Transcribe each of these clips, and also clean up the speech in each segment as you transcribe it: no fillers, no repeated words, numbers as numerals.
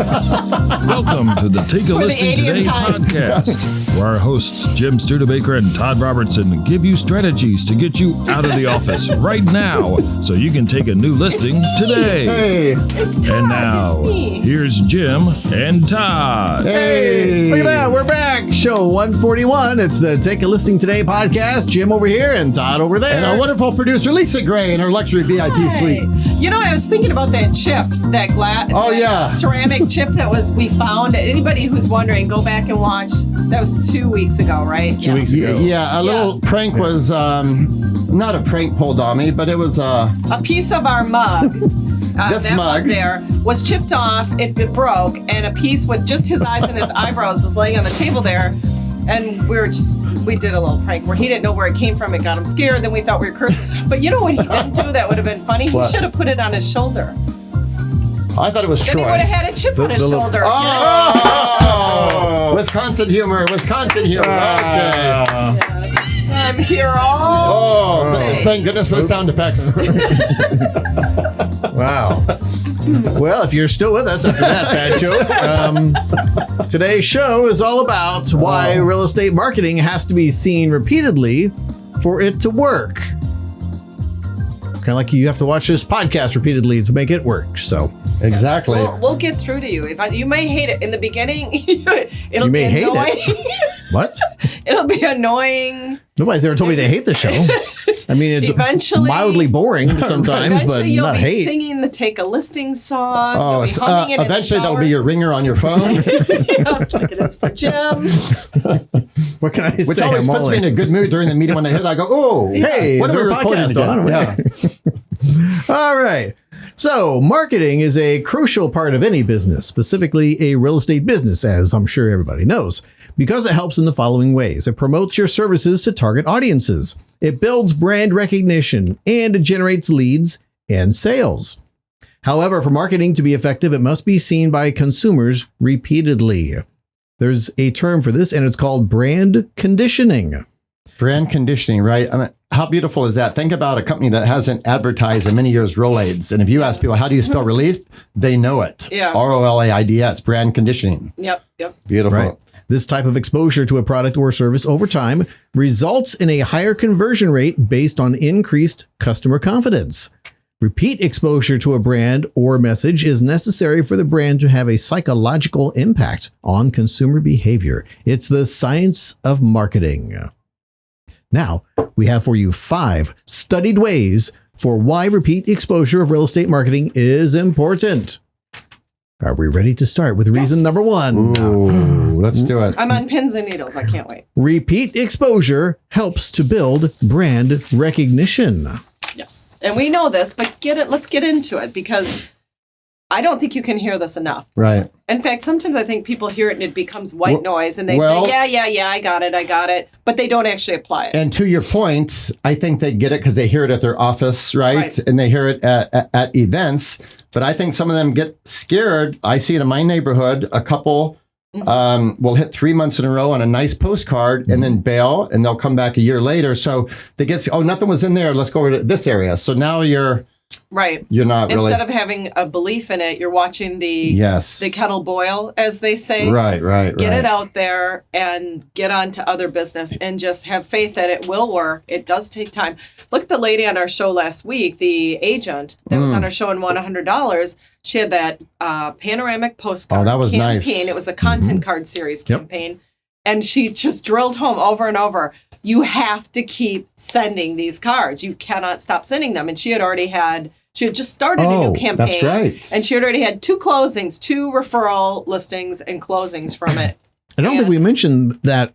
Welcome to the Take a Listing Today podcast, where our hosts Jim Studebaker and Todd Robertson give you strategies to get you out of the office right now so you can take a new listing today. Hey. It's Todd. And now, It's me. here's Jim and Todd. Hey. Look at that. We're back. Show 141. It's the Take a Listing Today podcast. Jim over here and Todd over there. And our wonderful producer, Lisa Gray, in her luxury VIP suite. You know, I was thinking about that chip, that glass, ceramic chip that we found. Anybody who's wondering, go back and watch. That was 2 weeks ago, right? 2 weeks ago. Yeah, a little prank was, not a prank pulled on me, but it was a piece of our mug. This that mug there was chipped off, it broke, and a piece with just his eyes and his eyebrows was laying on the table there. And we did a little prank where he didn't know where it came from. It got him scared. Then we thought we were cursing. But you know what he didn't do that would have been funny? What? He should have put it on his shoulder. I thought it was Then Troy. he would have had a chip on his shoulder. Oh! Wisconsin humor. Okay. Yes, I'm here all day. Thank goodness for the sound effects. Wow. Well, if you're still with us after that bad joke, today's show is all about why real estate marketing has to be seen repeatedly for it to work. Kind of like you have to watch this podcast repeatedly to make it work. So Exactly. We'll get through to you. You may hate it in the beginning. It'll You may be hate annoying. what? It'll be annoying. Nobody's ever told me they hate the show. I mean, it's Eventually- mildly boring sometimes, but Eventually, you'll not be hate. singing the Take a Listing song. You'll be so, humming it eventually in the that'll be your ringer on your phone, Yes, like it is for Jim. What can I say? which always I'm puts all me in a good mood during the meeting when I hear that. I go, oh, Hey, what is are we there a recording podcast today? on? Yeah. All right. So, marketing is a crucial part of any business, specifically a real estate business, as I'm sure everybody knows, because it helps in the following ways. It promotes your services to target audiences. It builds brand recognition, and it generates leads and sales. However, for marketing to be effective, it must be seen by consumers repeatedly. There's a term for this, and it's called brand conditioning. Brand conditioning, right? I mean, how beautiful is that? Think about a company that hasn't advertised in many years Rolaids. And if you ask people, how do you spell relief? They know it. Yeah. ROLAIDS, brand conditioning. Yep. Beautiful. Right. This type of exposure to a product or service over time results in a higher conversion rate based on increased customer confidence. Repeat exposure to a brand or message is necessary for the brand to have a psychological impact on consumer behavior. It's the science of marketing. Now, we have for you 5 studied ways for why repeat exposure of real estate marketing is important. Are we ready to start with reason number 1? Ooh, let's do it. I'm on pins and needles. I can't wait. Repeat exposure helps to build brand recognition. Yes. And we know this, but let's get into it because I don't think you can hear this enough. Right. In fact, sometimes I think people hear it and it becomes white noise and they well- say, yeah, I got it. But they don't actually apply it. And to your point, I think they get it because they hear it at their office, right? And they hear it at events. But I think some of them get scared. I see it in my neighborhood. A couple will hit 3 months in a row on a nice postcard and then bail, and they'll come back a year later. So they get, nothing was in there. Let's go over to this area. So now you're not really. Instead of having a belief in it, you're watching the kettle boil, as they say. Right. Get it out there and get on to other business and just have faith that it will work. It does take time. Look at the lady on our show last week, the agent that was on our show and won $100. She had that panoramic postcard that was campaign. nice. It was a content card series campaign. And she just drilled home over and over. You have to keep sending these cards. You cannot stop sending them. And she had just started a new campaign. That's right. And she had already had 2 closings, 2 referral listings and closings from it. I don't think we mentioned that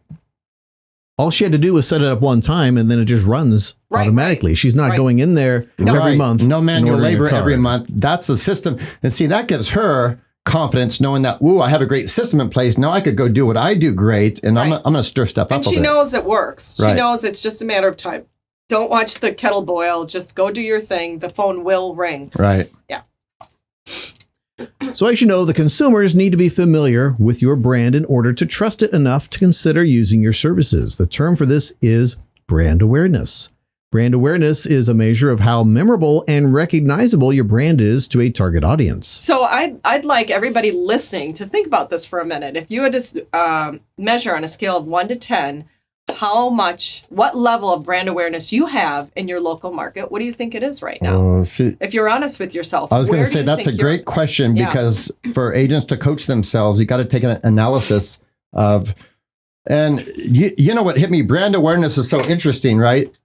all she had to do was set it up one time and then it just runs automatically. She's not going in there every month. No manual and ordering a labor card. every month. That's the system. And see, that gives her confidence knowing that, I have a great system in place. Now I could go do what I do great. And I'm going to stir stuff up And a she bit. knows it works. She Right. knows it's just a matter of time. Don't watch the kettle boil. Just go do your thing. The phone will ring. Right. Yeah. So as you know, the consumers need to be familiar with your brand in order to trust it enough to consider using your services. The term for this is brand awareness. Brand awareness is a measure of how memorable and recognizable your brand is to a target audience. So I'd like everybody listening to think about this for a minute. If you had to measure on a scale of 1 to 10, what level of brand awareness you have in your local market, what do you think it is right now? If you're honest with yourself. I was going to say that's a great question because for agents to coach themselves, you got to take an analysis of, and you know what hit me? Brand awareness is so interesting, right?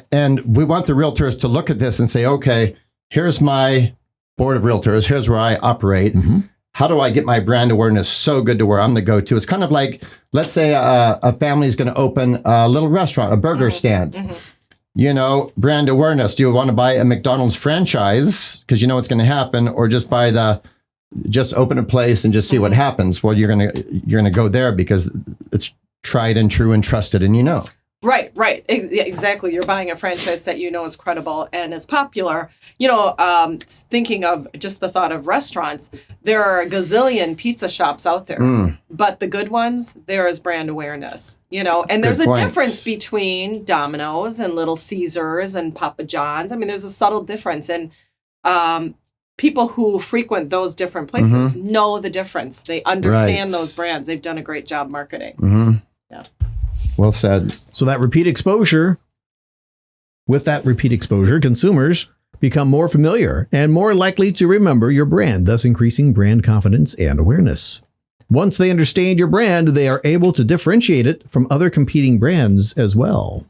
And we want the realtors to look at this and say, okay, here's my board of realtors. Here's where I operate. Mm-hmm. How do I get my brand awareness so good to where I'm the go-to? It's kind of like, let's say a family is going to open a little restaurant, a burger stand. Mm-hmm. You know, brand awareness. Do you want to buy a McDonald's franchise because you know what's going to happen, or just just open a place and just see what happens? Well, you're gonna go there because it's tried and true and trusted, and you know. Right. Exactly. You're buying a franchise that you know is credible and is popular. You know, thinking of just the thought of restaurants, there are a gazillion pizza shops out there, but the good ones, there is brand awareness, you know, and there's a difference between Domino's and Little Caesars and Papa John's. I mean, there's a subtle difference, and people who frequent those different places know the difference. They understand those brands. They've done a great job marketing. Mm-hmm. Yeah. Well said. So with that repeat exposure, consumers become more familiar and more likely to remember your brand, thus increasing brand confidence and awareness. Once they understand your brand, they are able to differentiate it from other competing brands as well.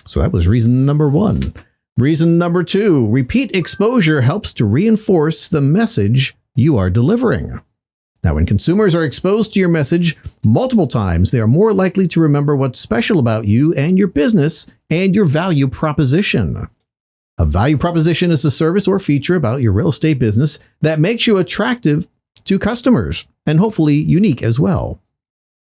So that was reason number 1. Reason number 2, repeat exposure helps to reinforce the message you are delivering. Now, when consumers are exposed to your message multiple times, they are more likely to remember what's special about you and your business and your value proposition. A value proposition is a service or feature about your real estate business that makes you attractive to customers and hopefully unique as well.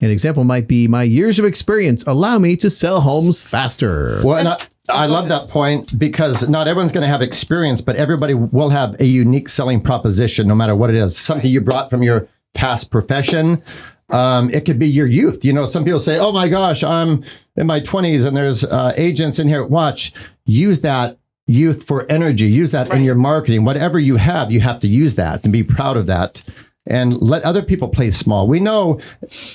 An example might be, my years of experience allow me to sell homes faster. Well, and I love that point because not everyone's going to have experience, but everybody will have a unique selling proposition, no matter what it is. Something you brought from your past profession. It could be your youth. You know, some people say, oh my gosh, I'm in my 20s and there's agents in here. Watch, use that youth for energy. Use that in your marketing. Whatever you have to use that and be proud of that and let other people play small. We know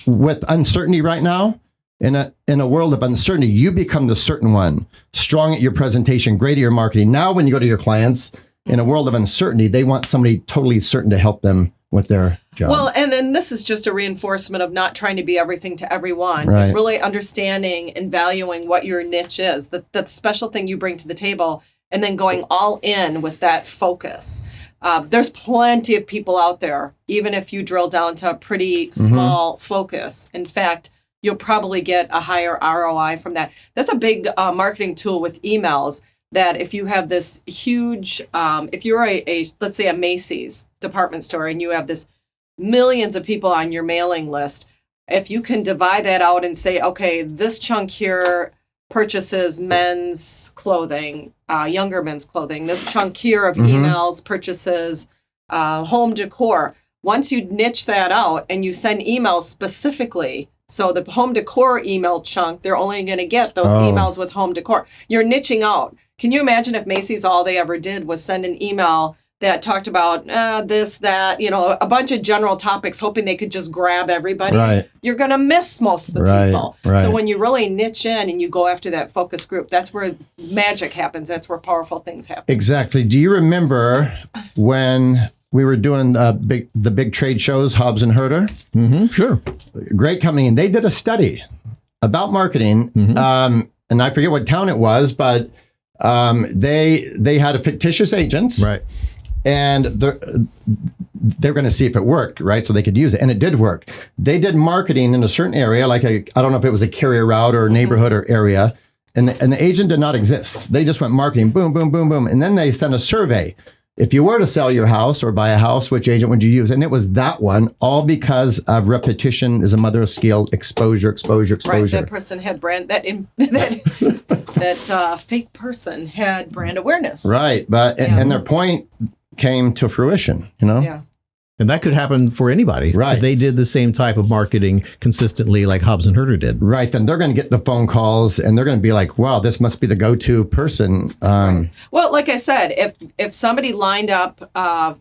with uncertainty right now, in a world of uncertainty, you become the certain one, strong at your presentation, great at your marketing. Now, when you go to your clients in a world of uncertainty, they want somebody totally certain to help them with their job. Well, and then this is just a reinforcement of not trying to be everything to everyone, but really understanding and valuing what your niche is, that special thing you bring to the table, and then going all in with that focus. There's plenty of people out there, even if you drill down to a pretty small focus. In fact, you'll probably get a higher ROI from that. That's a big marketing tool with emails, that if you have this huge, if you're let's say a Macy's department store and you have this millions of people on your mailing list, if you can divide that out and say, okay, this chunk here purchases men's clothing, younger men's clothing, this chunk here of emails purchases home decor. Once you niche that out and you send emails specifically, so the home decor email chunk, they're only going to get those emails with home decor. You're niching out. Can you imagine if Macy's all they ever did was send an email that talked about this, that, you know, a bunch of general topics, hoping they could just grab everybody? Right. You're going to miss most of the people. Right. So when you really niche in and you go after that focus group, that's where magic happens. That's where powerful things happen. Exactly. Do you remember when we were doing the big trade shows, Hobbs and Herter? Mm-hmm, sure. Great company. And they did a study about marketing. And I forget what town it was, but they had a fictitious agent. Right. And they're going to see if it worked, right? So they could use it. And it did work. They did marketing in a certain area, like I don't know if it was a carrier route or a neighborhood or area. And the agent did not exist. They just went marketing, boom, boom, boom, boom. And then they sent a survey. If you were to sell your house or buy a house, which agent would you use? And it was that one, all because of repetition is a mother of skill, exposure. Right, that person had brand, that fake person had brand awareness. Right, but and their point came to fruition, you know? Yeah. And that could happen for anybody. Right. If they did the same type of marketing consistently like Hobbs and Herter did. Right. Then they're going to get the phone calls and they're going to be like, wow, this must be the go-to person. Well, like I said, if somebody lined up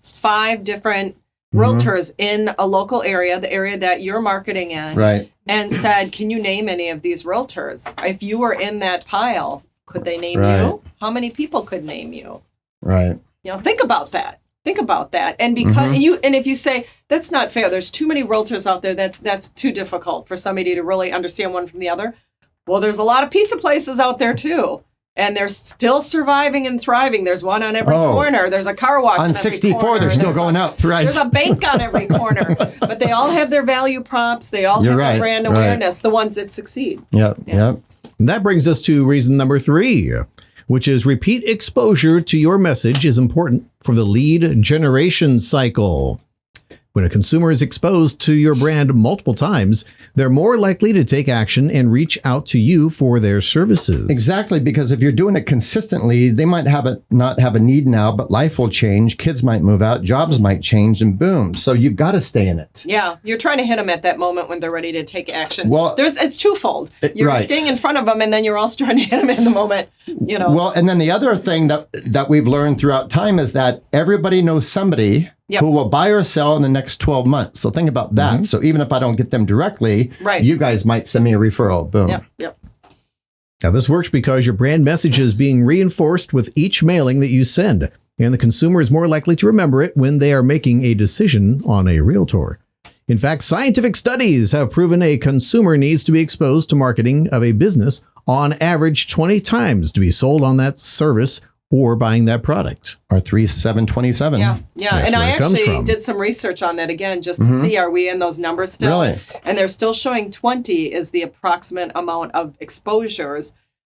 5 different realtors in a local area, the area that you're marketing in, Right. and said, can you name any of these realtors? If you were in that pile, could they name Right. you? How many people could name you? Right. Think about that. Think about that. And because and if you say that's not fair, there's too many realtors out there, that's too difficult for somebody to really understand one from the other. Well, there's a lot of pizza places out there too. And they're still surviving and thriving. There's one on every corner. There's a car wash on 64. They're still going up. Right. There's a bank on every corner. But they all have their value props. They all have their brand awareness, the ones that succeed. Yep. And that brings us to reason number 3, which is repeat exposure to your message is important for the lead generation cycle. When a consumer is exposed to your brand multiple times, they're more likely to take action and reach out to you for their services. Exactly, because if you're doing it consistently, they might not have a need now, but life will change. Kids might move out, jobs might change, and boom. So you've got to stay in it. Yeah, you're trying to hit them at that moment when they're ready to take action. Well, it's twofold. You're staying in front of them, and then you're also trying to hit them in the moment. Well, and then the other thing that we've learned throughout time is that everybody knows somebody who will buy or sell in the next 12 months. So think about that. So even if I don't get them directly, you guys might send me a referral. Boom. Yep. Now, this works because your brand message is being reinforced with each mailing that you send, and the consumer is more likely to remember it when they are making a decision on a realtor. In fact, scientific studies have proven a consumer needs to be exposed to marketing of a business on average 20 times to be sold on that service or buying that product. Or 3727. Yeah. That's And where I it comes actually from. did some research on that again, just to see, are we in those numbers still? Really? And they're still showing 20 is the approximate amount of exposures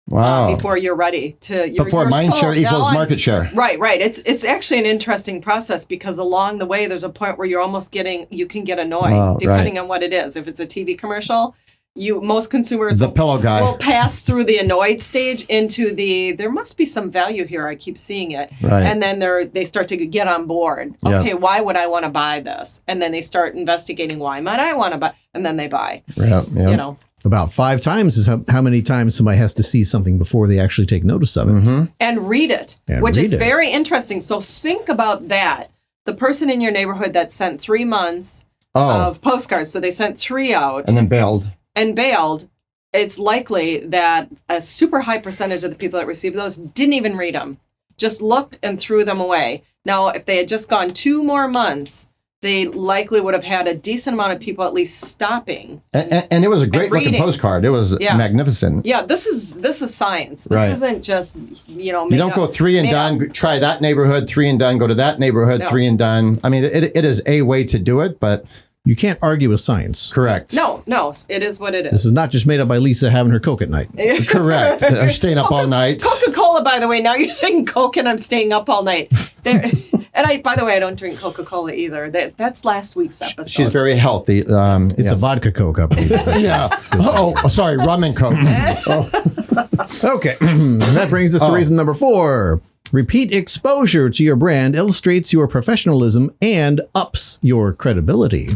before you're ready to. Before mind share equals market share. Right. It's actually an interesting process because along the way, there's a point where you can get annoyed depending on what it is. If it's a TV commercial, most consumers will pass through the annoyed stage into there must be some value here. I keep seeing it. Right. And then they start to get on board. Okay, why would I want to buy this? And then they start investigating why might I want to buy, and then they buy. Yeah. About 5 times is how many times somebody has to see something before they actually take notice of it. And read it, which is very interesting. So think about that. The person in your neighborhood that sent 3 months of postcards. So they sent 3 out. And then bailed. It's likely that a super high percentage of the people that received those didn't even read them, just looked and threw them away. Now, if they had just gone 2 more months, they likely would have had a decent amount of people at least stopping. And it was a great looking postcard. It was magnificent. Yeah, this is science. This isn't just, you don't go 3 and done, try that neighborhood, 3 and done, go to that neighborhood, 3 and done. I mean, it is a way to do it, but you can't argue with science. Correct. No, it is what it is. This is not just made up by Lisa having her Coke at night. Correct. They're staying up all night. Coca-Cola, by the way. Now you're saying Coke and I'm staying up all night. And by the way, I don't drink Coca-Cola either. That's last week's episode. She's very healthy. It's a vodka Coke, I believe. Yeah. Sorry, rum and Coke. Okay. That brings us to reason number 4. Repeat exposure to your brand illustrates your professionalism and ups your credibility.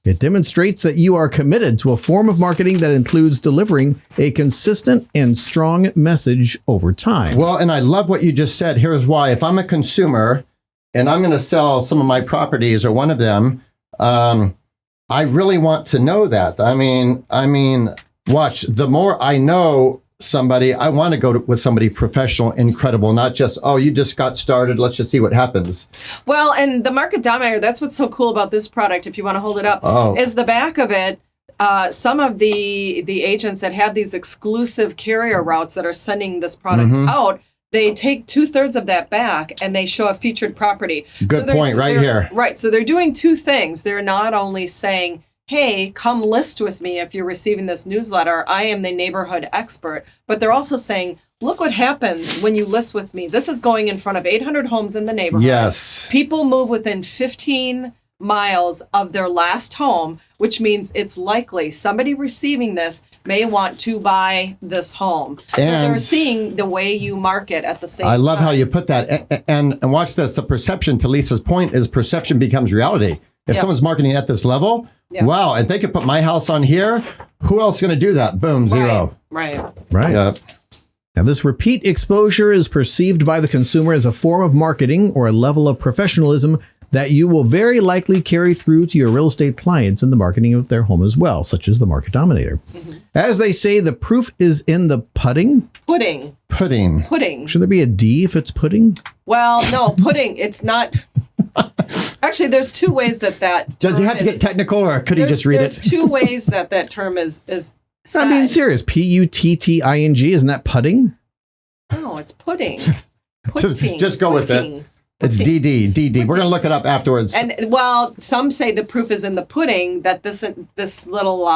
It demonstrates that you are committed to a form of marketing that includes delivering a consistent and strong message over time. Well, and I love what you just said. Here's why. If I'm a consumer and I'm going to sell some of my properties or one of them, I really want to know that. I mean, watch, the more I know somebody, I want to go with somebody professional, incredible, not just, you just got started, let's just see what happens. Well, and the market dominator, that's what's so cool about this product, if you want to hold it up, is the back of it. Some of the agents that have these exclusive carrier routes that are sending this product out, they take 2/3 of that back and they show a featured property. Good point right here. Right. So they're doing 2 things. They're not only saying, hey, come list with me if you're receiving this newsletter. I am the neighborhood expert. But they're also saying, look what happens when you list with me. This is going in front of 800 homes in the neighborhood. Yes. People move within 15 miles of their last home, which means it's likely somebody receiving this may want to buy this home. So they're seeing the way you market at the same time. I love how you put that. And watch this. The perception, to Lisa's point, is perception becomes reality. If someone's marketing at this level, wow, if they could put my house on here, who else is going to do that? Boom, zero. Right. Now, this repeat exposure is perceived by the consumer as a form of marketing or a level of professionalism that you will very likely carry through to your real estate clients in the marketing of their home as well, such as the market dominator. As they say, the proof is in the pudding. Pudding. Should there be a D if it's pudding? Well, no, pudding. It's not. Actually, there's two ways that Does he have to get technical, or could he just read There's two ways that term is said. I'm being serious. Putting. Isn't that pudding? No, it's pudding. Just go with it. It's DD. We're going to look it up afterwards. And some say the proof is in the pudding, that this little,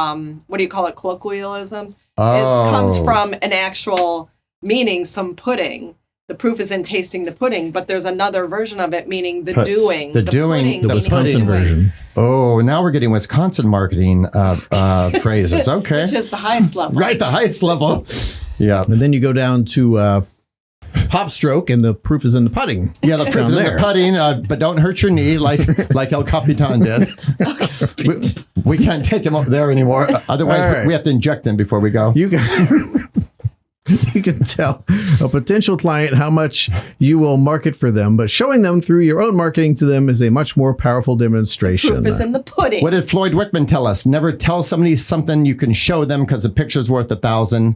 what do you call it, colloquialism, comes from an actual meaning, some pudding. The proof is in tasting the pudding, but there's anher version of it meaning the doing. The doing, the Wisconsin version. Oh, now we're getting Wisconsin marketing phrases. Okay. Which is the highest level. Right, the highest level. Yeah. And then you go down to pop stroke, and the proof is in the pudding. Yeah, the proof is in the pudding, but don't hurt your knee like El Capitan did. We can't take him up there anymore. Otherwise, we have to inject him before we go. You can tell a potential client how much you will market for them, but showing them through your own marketing to them is a much more powerful demonstration. The proof is in the pudding. What did Floyd Wickman tell us? Never tell somebody something you can show them because the picture's worth $1,000.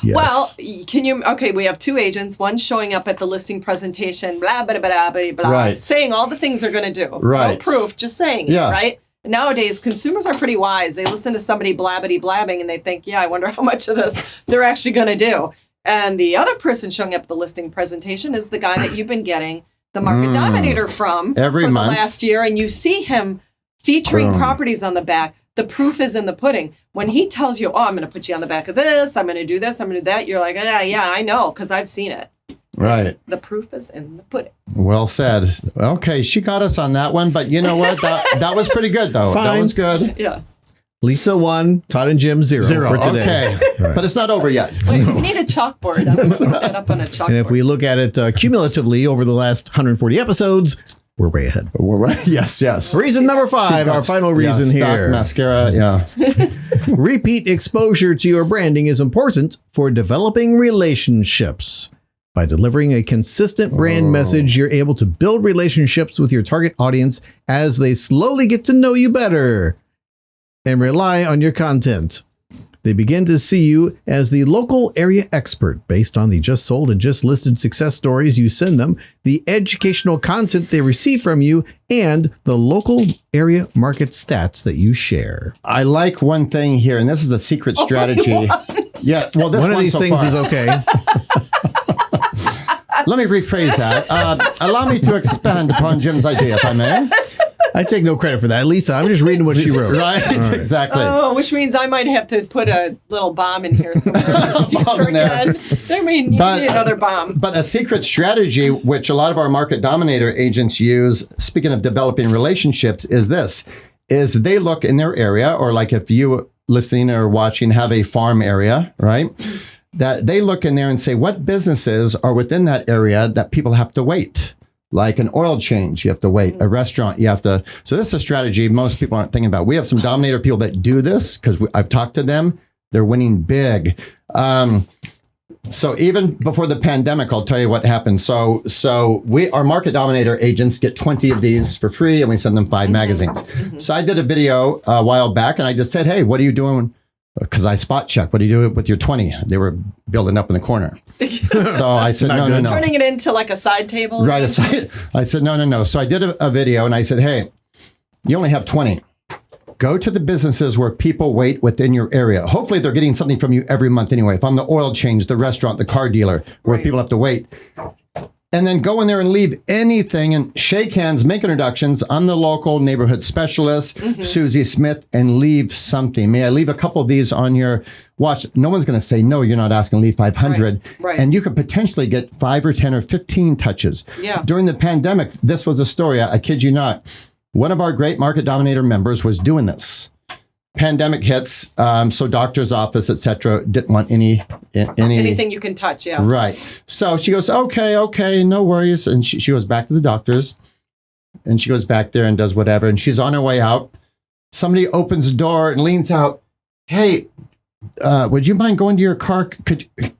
Yes. Well, we have two agents, one showing up at the listing presentation, blah, blah, blah, blah, blah, saying all the things they're going to do. Right. No proof, just saying it, right? Nowadays, consumers are pretty wise. They listen to somebody blabbing and they think, I wonder how much of this they're actually going to do. And the other person showing up at the listing presentation is the guy that you've been getting the market dominator from every for month. The last year. And you see him featuring properties on the back. The proof is in the pudding. When he tells you, I'm going to put you on the back of this, I'm going to do this, I'm going to do that, you're like, yeah, I know, because I've seen it. Right. The proof is in the pudding. Well said. Okay, she got us on that one, but you know what? That was pretty good, though. Fine. That was good. Yeah. Lisa 1, Todd and Jim 0 for today. Okay, but it's not over yet. Wait, we need a chalkboard. I'm going to put that up on a chalkboard. And if we look at it cumulatively over the last 140 episodes, we're way ahead. Yes. Reason number 5, our final reason here. Mascara, Repeat exposure to your branding is important for developing relationships. By delivering a consistent brand message, you're able to build relationships with your target audience as they slowly get to know you better and rely on your content. They begin to see you as the local area expert based on the just sold and just listed success stories you send them, the educational content they receive from you, and the local area market stats that you share. I like one thing here, and this is a secret strategy. Yeah, well, this one of these things is okay. Let me rephrase that. Allow me to expand upon Jim's idea, if I may. I take no credit for that. Lisa, I'm just reading what she wrote. Right, exactly. Oh, which means I might have to put a little bomb in here somewhere in the future again. I mean, you need another bomb. But a secret strategy, which a lot of our market dominator agents use, speaking of developing relationships, is this. Is they look in their area, or like if you listening or watching have a farm area, right? That they look in there and say, what businesses are within that area that people have to wait? Like an oil change, you have to wait. A restaurant, you have to. So this is a strategy most people aren't thinking about. We have some dominator people that do this because I've talked to them. They're winning big. So even before the pandemic, I'll tell you what happened. So our market dominator agents get 20 of these for free, and we send them 5 magazines. So I did a video a while back, and I just said, hey, what are you doing? Because I spot check. What do you do with your 20? They were building up in the corner. So I said, no. Turning it into like a side table? Right. I said, no. So I did a video and I said, hey, you only have 20. Go to the businesses where people wait within your area. Hopefully they're getting something from you every month anyway. If I'm the oil change, the restaurant, the car dealer, where people have to wait. and then go in there and leave anything and shake hands, make introductions. I'm the local neighborhood specialist, Susie Smith, and leave something. May I leave a couple of these on your watch? No one's going to say, no, you're not asking to leave 500. Right. And you could potentially get 5 or 10 or 15 touches. Yeah. During the pandemic, this was a story. I kid you not. One of our great Market Dominator members was doing this. Pandemic hits, so doctor's office, etc., didn't want anything you can touch. Yeah. Right. So she goes, okay, no worries. And she goes back to the doctor's, and she goes back there and does whatever. And she's on her way out. Somebody opens the door and leans out. Hey, would you mind going to your car?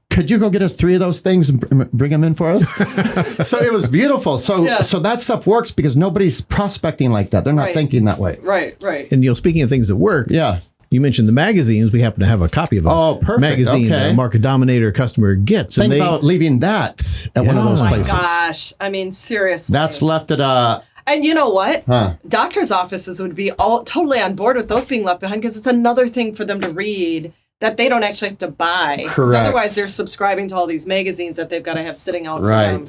Could you go get us 3 of those things and bring them in for us? So it was beautiful. So that stuff works because nobody's prospecting like that. They're not thinking that way. Right. And speaking of things that work, you mentioned the magazines. We happen to have a copy of a magazine that a Market Dominator customer gets. Think about leaving that at one of those places. Oh my gosh. I mean, seriously. That's left at And you know what? Doctors' offices would be all totally on board with those being left behind because it's another thing for them to read that they don't actually have to buy. Correct. Otherwise, they're subscribing to all these magazines that they've got to have sitting out for them.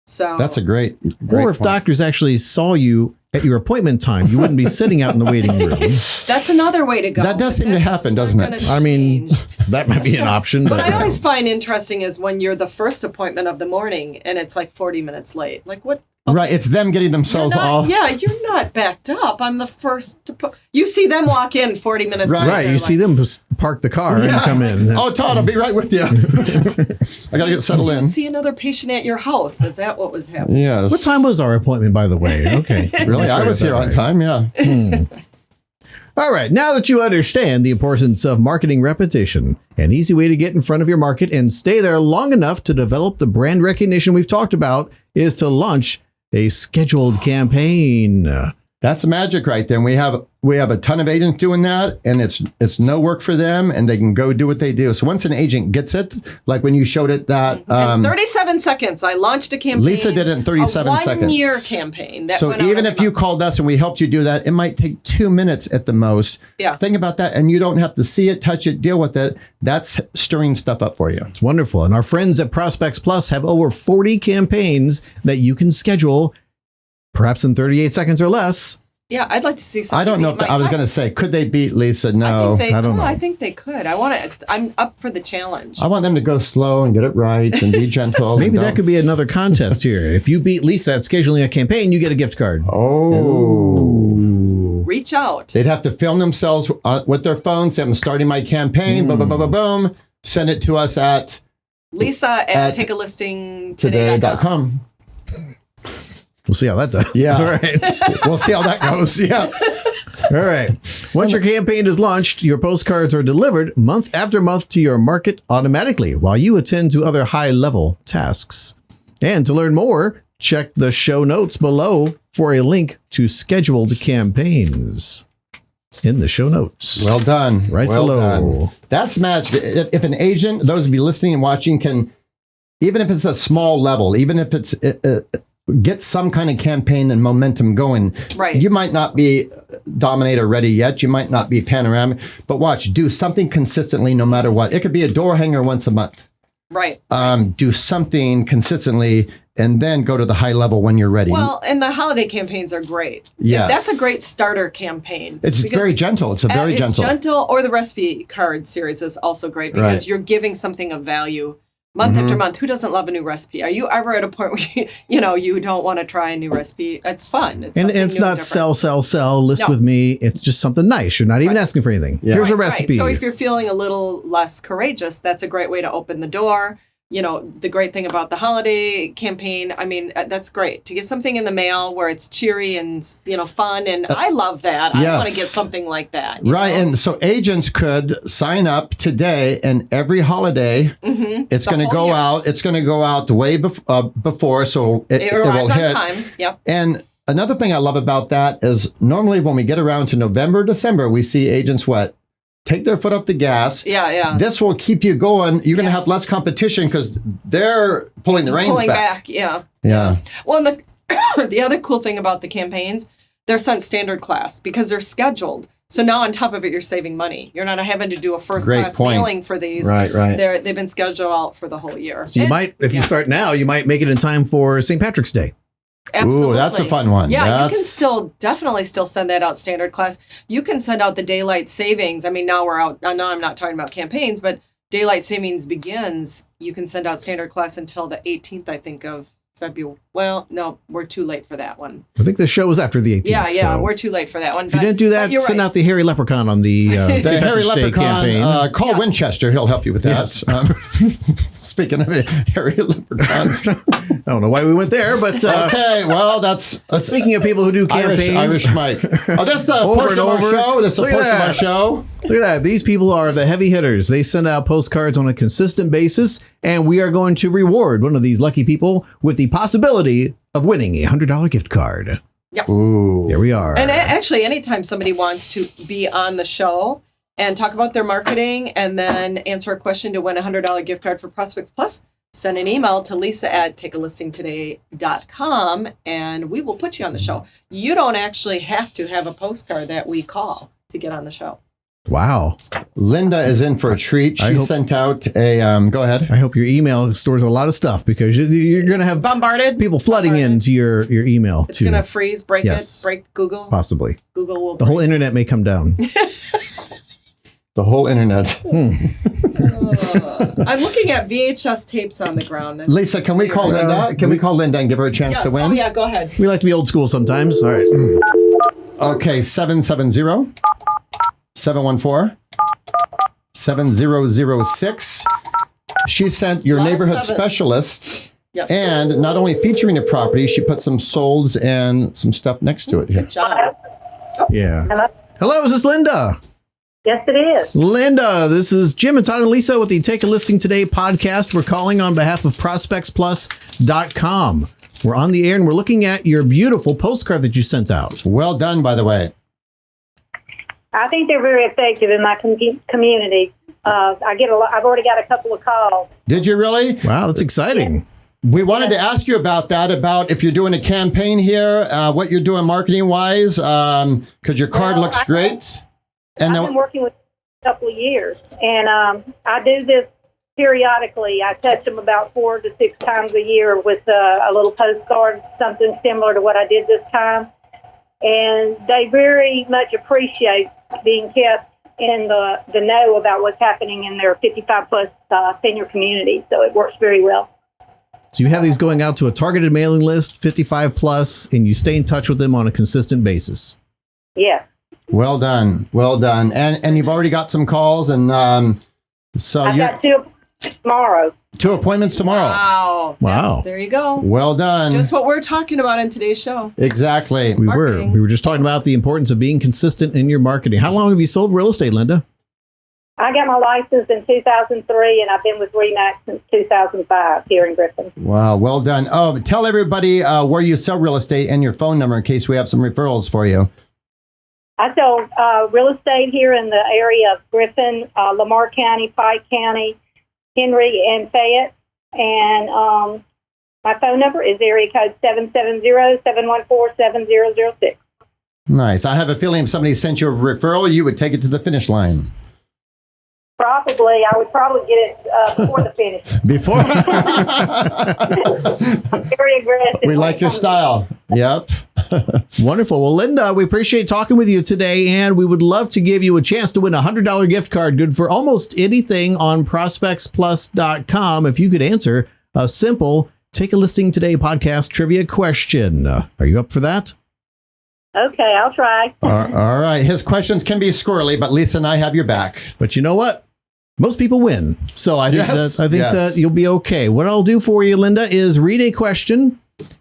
So that's a great or if point. Doctors actually saw you at your appointment time, you wouldn't be sitting out in the waiting room. That's another way to go. That does seem to happen, doesn't it? I mean, that might be an option. But I always find interesting is when you're the first appointment of the morning and it's like 40 minutes late. Like what? Okay. Right, it's them getting themselves off. Yeah, you're not backed up. I'm the first to put. You see them walk in 40 minutes later. Right, you see them park the car and come in. Todd, I'll be right with you. I got to get settled in. See another patient at your house. Is that what was happening? Yes. What time was our appointment, by the way? Okay. Really? I was here on time, All right, now that you understand the importance of marketing repetition, an easy way to get in front of your market and stay there long enough to develop the brand recognition we've talked about is to launch a scheduled campaign. That's magic right there. And we have a ton of agents doing that, and it's no work for them, and they can go do what they do. So once an agent gets it, like when you showed it that in 37 seconds, I launched a campaign. Lisa did it in 37 seconds. A 1-year campaign. That so even if you called us and we helped you do that, it might take 2 minutes at the most. Yeah. Think about that, and you don't have to see it, touch it, deal with it. That's stirring stuff up for you. It's wonderful. And our friends at Prospects Plus have over 40 campaigns that you can schedule, perhaps in 38 seconds or less. Yeah, I'd like to see something. I don't know if I was going to say, could they beat Lisa? No, I don't know. I think they could. I'm up for the challenge. I want them to go slow and get it right and be gentle. Maybe that could be another contest here. If you beat Lisa at scheduling a campaign, you get a gift card. Reach out. They'd have to film themselves with their phones. Say, I'm starting my campaign. Boom, boom, boom, boom, boom. Send it to us at Lisa at takealistingtoday.com. We'll see how that does. Yeah. All right. We'll see how that goes. Yeah. All right. Once your campaign is launched, your postcards are delivered month after month to your market automatically while you attend to other high-level tasks. And to learn more, check the show notes below for a link to scheduled campaigns. In the show notes. Well done. Right well below. Done. That's magic. If an agent, those of you listening and watching, can, even if it's a small level, even if it's get some kind of campaign and momentum going. Right. You might not be Dominator ready yet. You might not be Panoramic, but watch, do something consistently no matter what. It could be a door hanger once a month. Right. Do something consistently and then go to the high level when you're ready. Well, and the holiday campaigns are great. Yes. That's a great starter campaign. It's very gentle. It's very gentle. It's gentle, or the recipe card series is also great because you're giving something of value month after month. Who doesn't love a new recipe? Are you ever at a point where you don't want to try a new recipe? It's fun. It's not sell, list with me. It's just something nice. You're not even asking for anything. Yeah. Here's a recipe. Right. So if you're feeling a little less courageous, that's a great way to open the door. The great thing about the holiday campaign, I mean, that's great to get something in the mail where it's cheery and, fun. And I love that. Yes. I want to get something like that. Right. And so agents could sign up today, and every holiday, it's going to go out. It's going to go out the way before. So it arrives will on hit. time. Yep. And another thing I love about that is normally when we get around to November, December, we see agents take their foot off the gas. Yeah. This will keep you going. You're going to have less competition because they're pulling the reins back. Yeah. Yeah. Well, and the other cool thing about the campaigns, they're sent standard class because they're scheduled. So now on top of it, you're saving money. You're not having to do a first Great class point. mailing for these. Right. They've been scheduled out for the whole year. So you might, if you start now, you might make it in time for St. Patrick's Day. Absolutely. Ooh, that's a fun one. Yeah, you can definitely still send that out standard class. You can send out the daylight savings. I mean, now we're out. Now I'm not talking about campaigns, but daylight savings begins. You can send out standard class until the 18th, I think, of February. Well, no, we're too late for that one. I think the show is after the 18th. Yeah, so we're too late for that one. if you didn't do that, send out the Hairy Leprechaun on the St. The Hairy Patrick's Day Leprechaun, campaign. call Winchester. He'll help you with that. Yes. Speaking of Hairy Leprechauns. I don't know why we went there, but Okay, well, that's speaking of people who do campaigns, Irish Mike. Oh, that's the Over portion and of our over. show. That's the Look at portion of that. our show. look at that. These people are the heavy hitters. They send out postcards on a consistent basis, and we are going to reward one of these lucky people with the possibility of winning a $100 gift card. Yes. Ooh. There we are. And actually, anytime somebody wants to be on the show and talk about their marketing and then answer a question to win a $100 gift card for Prospects Plus, send an email to lisa@takealistingtoday.com and we will put you on the show. You don't actually have to have a postcard that we call to get on the show. Wow. Linda is in for a treat. She sent out a, go ahead. I hope your email stores a lot of stuff because you're going to have Bombarded. people flooding into your email. It's going to freeze, break Yes. it, break Google. Possibly. Google will The whole internet may come down. The whole internet. I'm looking at VHS tapes on the ground. That's Lisa, can we call Linda? Can we call Linda and give her a chance Yes. to win? Oh, yeah, go ahead. We like to be old school sometimes. All right. Okay, 770-714-7006. She sent your Lot of neighborhood sevens. specialist, Yes. and not only featuring the property, she put some solds and some stuff next to it here. Good job. Yeah. Hello? Hello, is this Linda? Yes, it is. Linda, this is Jim and Todd and Lisa with the Take a Listing Today podcast. We're calling on behalf of ProspectsPLUS.com. We're on the air and we're looking at your beautiful postcard that you sent out. Well done, by the way. I think they're very effective in my community. I get a lot. I've already got a couple of calls. Did you really? Wow, that's exciting. We wanted to ask you about that, about if you're doing a campaign here, what you're doing marketing-wise, because your card Well, looks great. And I've then, been working with a couple of years, and I do this periodically. I touch them about 4 to 6 times a year with a little postcard, something similar to what I did this time. And they very much appreciate being kept in the know about what's happening in their 55-plus senior community. So it works very well. So you have these going out to a targeted mailing list, 55 plus, and you stay in touch with them on a consistent basis. Yes. well done. And you've already got some calls, and so I've you got 2 tomorrow. 2 appointments tomorrow. Wow. Wow. There you go. Well done. Just what we're talking about in today's show. Exactly. We Marketing. were just talking about the importance of being consistent in your marketing. How long have you sold real estate, Linda? I got my license in 2003, and I've been with RE/MAX since 2005 here in Griffin. Wow, well done. Oh, tell everybody where you sell real estate and your phone number in case we have some referrals for you. I sell real estate here in the area of Griffin, Lamar County, Pike County, Henry, and Fayette. And my phone number is area code 770-714-7006. Nice. I have a feeling if somebody sent you a referral, you would take it to the finish line. Probably. I would probably get it before the finish. Before. I'm very aggressive. We like your style. Yep. Wonderful. Well, Linda, we appreciate talking with you today, and we would love to give you a chance to win a $100 gift card good for almost anything on ProspectsPLUS.com if you could answer a simple Take a Listing Today podcast trivia question. Are you up for that? Okay, I'll try. All right. His questions can be squirrely, but Lisa and I have your back. But you know what? Most people win. So I think Yes, that you'll be okay. What I'll do for you, Linda, is read a question,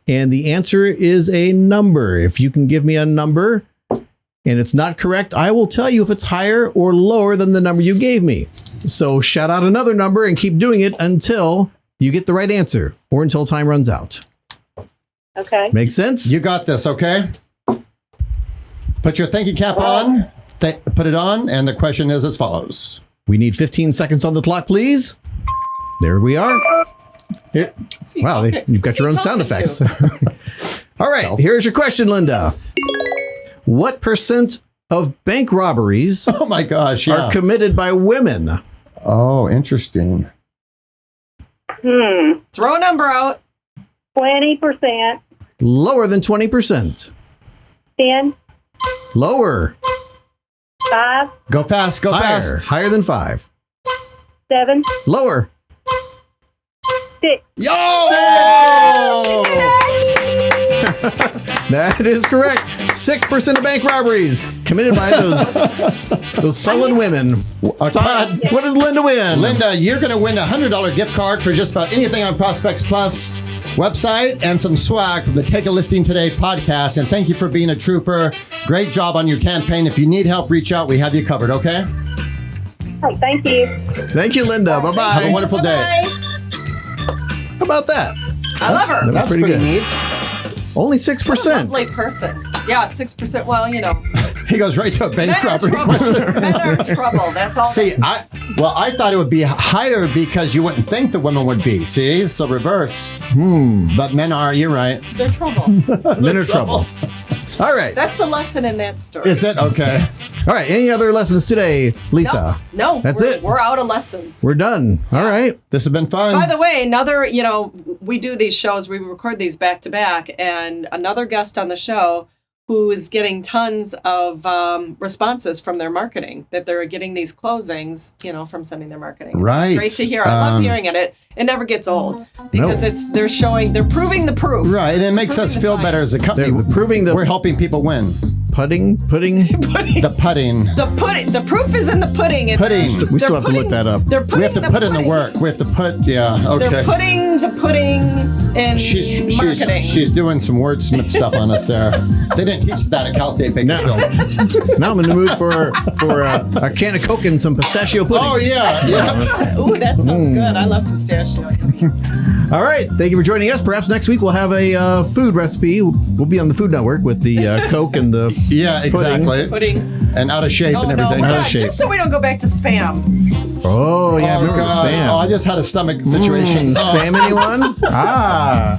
and the answer is a number. If you can give me a number and it's not correct, I will tell you if it's higher or lower than the number you gave me. So shout out another number and keep doing it until you get the right answer or until time runs out. Okay. Make sense? You got this, okay? Put your thinking cap on. Put it on, and the question is as follows. We need 15 seconds on the clock, please. There we are. Here. Wow, you've got your own sound effects. All right, here's your question, Linda. What percent of bank robberies Oh my gosh, yeah. are committed by women? Oh, interesting. Throw a number out. 20%. Lower than 20%. 10. Lower. 5. Go fast, go Higher. fast. Higher than 5. 7. Lower. 6. Yo! That is correct. 6% of bank robberies committed by those felon women. Todd, what does Linda win? Linda, you're going to win a $100 gift card for just about anything on Prospects Plus website and some swag from the Take a Listing Today podcast. And thank you for being a trooper. Great job on your campaign. If you need help, reach out. We have you covered, okay? Hey, thank you. Thank you, Linda. Bye-bye. Have a wonderful day. How about that? I love her. That's pretty good. neat. Only What a 6%. lovely person. Yeah, 6%. Well, you know, He goes right to a bank men are robbery trouble. question. Men are trouble. That's all. See, I thought it would be higher because you wouldn't think the women would be. See, so reverse. But men are. You're right. They're trouble. Men are trouble. All right. That's the lesson in that story. Is it okay? All right. Any other lessons today, Lisa? No, That's we're, it. We're out of lessons. We're done. All right. This has been fun. By the way, another, we do these shows, we record these back to back, and another guest on the show who is getting tons of responses from their marketing, that they're getting these closings, from sending their marketing. It's Right. great to hear. I love hearing it. It never gets old because they're proving the proof. Right, and it makes us feel better as a company. They're proving We're helping people win. pudding. The putting. The proof is in the pudding. Pudding. We still have to look that up. They're We have putting to put in the pudding. work. We have to put, yeah, okay. They're putting the pudding in marketing. She's doing some wordsmith stuff on us there. They didn't teach that at Cal State Bakersfield. Now I'm in the mood for a can of Coke and some pistachio pudding. Oh, yeah. Ooh, that sounds good. I love pistachio. All right. Thank you for joining us. Perhaps next week we'll have a food recipe. We'll be on the Food Network with the Coke and the Yeah, exactly. Pudding. And out of shape and everything. No, Out of God, shape. just so we don't go back to spam. Oh, yeah. Oh, Remember the God. spam. Oh, I just had a stomach situation. Spam anyone? Ah.